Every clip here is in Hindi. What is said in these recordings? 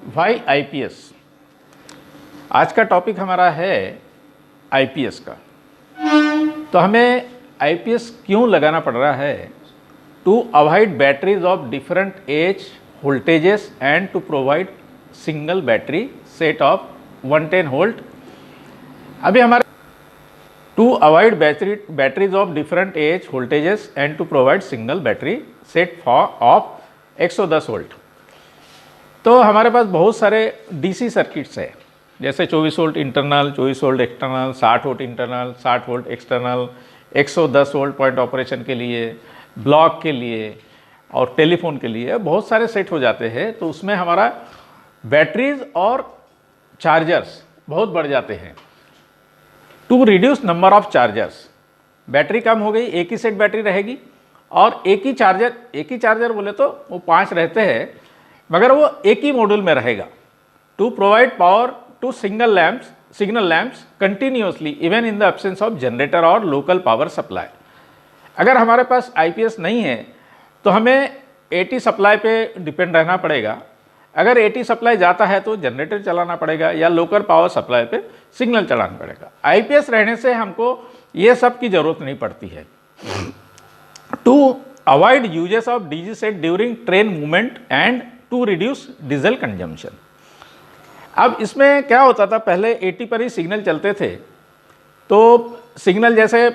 भाई आईपीएस, आज का टॉपिक हमारा है आईपीएस का। तो हमें आईपीएस क्यों लगाना पड़ रहा है? To avoid batteries of different age voltages and to provide single battery set of 110 volt. अभी हमारे to avoid batteries of different age voltages and to provide single battery set of 110 volt. तो हमारे पास बहुत सारे डीसी सर्किट्स है, जैसे 24 volt internal, 24 volt external, 60 volt internal, 60 volt external, 110 volt point operation के लिए, ब्लॉक के लिए और टेलीफोन के लिए बहुत सारे सेट हो जाते हैं। तो उसमें हमारा बैटरीज और चार्जर्स बहुत बढ़ जाते हैं। To reduce number of chargers, battery कम हो गई, एक ही सेट बैटरी रहेगी और एक ही चार्जर बोले तो वो 5 रहते हैं, मगर वो एक ही मॉड्यूल में रहेगा। To provide power to signal lamps continuously even in the absence of generator और लोकल पावर सप्लाई। अगर हमारे पास आईपीएस नहीं है तो हमें एटी सप्लाई पे डिपेंड रहना पड़ेगा। अगर एटी सप्लाई जाता है तो जनरेटर चलाना पड़ेगा या लोकल पावर सप्लाई पे सिग्नल चलाना पड़ेगा। आईपीएस रहने से हमको ये सब की जरूरत नहीं पड़ती है। To avoid uses of DG set during train movement and to reduce diesel consumption. अब इसमें क्या होता था, पहले 80 पर ही सिग्नल चलते थे। तो सिग्नल जैसे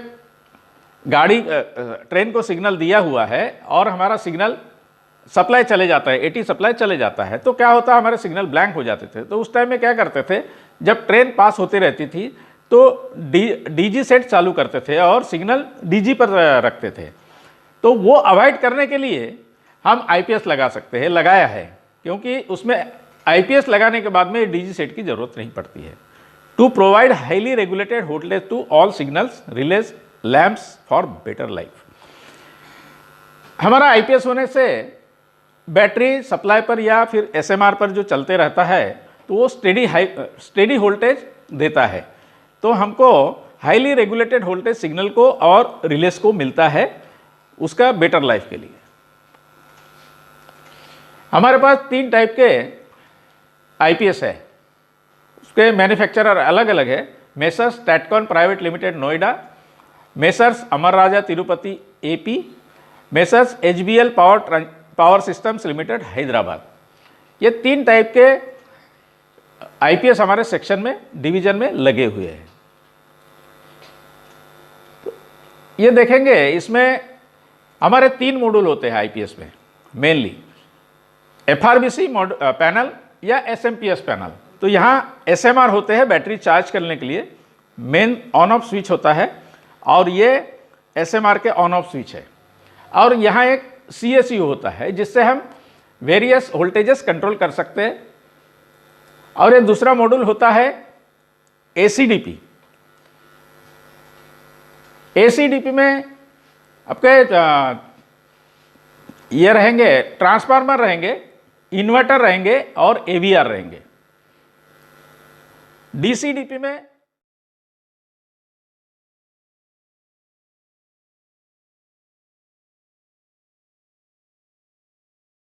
गाड़ी ट्रेन को सिग्नल दिया हुआ है और हमारा सिग्नल सप्लाई चले जाता है, 80 सप्लाई चले जाता है, तो क्या होता है, हमारे सिग्नल ब्लैंक हो जाते थे। तो उस टाइम में क्या करते थे, जब ट्रेन पास होती रहती थी तो डीजी सेट चालू करते थे और सिग्नल डीजी पर रखते थे। तो वो अवॉइड करने के लिए हम आईपीएस लगा सकते हैं, लगाया है, क्योंकि उसमें आईपीएस लगाने के बाद में डीजी सेट की जरूरत नहीं पड़ती है। To provide highly regulated voltage to all signals relays lamps for better life. हमारा आईपीएस होने से बैटरी सप्लाई पर या फिर एसएमआर पर जो चलते रहता है तो वो स्टेडी वोल्टेज देता है। तो हमको हाईली रेगुलेटेड वोल्टेज सिग्नल को और रिलेज को मिलता है उसका बेटर लाइफ के लिए। हमारे पास 3 टाइप के आईपीएस है, उसके मैन्युफैक्चरर अलग अलग है। Messrs statcon private limited Noida, messrs Amara Raja Tirupati AP, messrs HBL power systems limited Hyderabad. ये 3 टाइप के आईपीएस हमारे सेक्शन में, डिवीजन में लगे हुए हैं। तो ये देखेंगे, इसमें हमारे 3 मॉड्यूल होते हैं आईपीएस में मेनली, एफआरबीसी पैनल या एसएमपीएस पैनल। तो यहाँ एसएमआर होते हैं बैटरी चार्ज करने के लिए, मेन ऑन ऑफ स्विच होता है और ये एसएमआर के ऑन ऑफ स्विच है। और यहाँ एक सीएसयू होता है जिससे हम वेरियस वोल्टेजेस कंट्रोल कर सकते हैं। और ये दूसरा मॉड्यूल होता है एसीडीपी। एसीडीपी में आपके ये रहेंगे, ट्रांसफार्मर रहेंगे, इन्वर्टर रहेंगे और एवीआर रहेंगे। डीसीडीपी में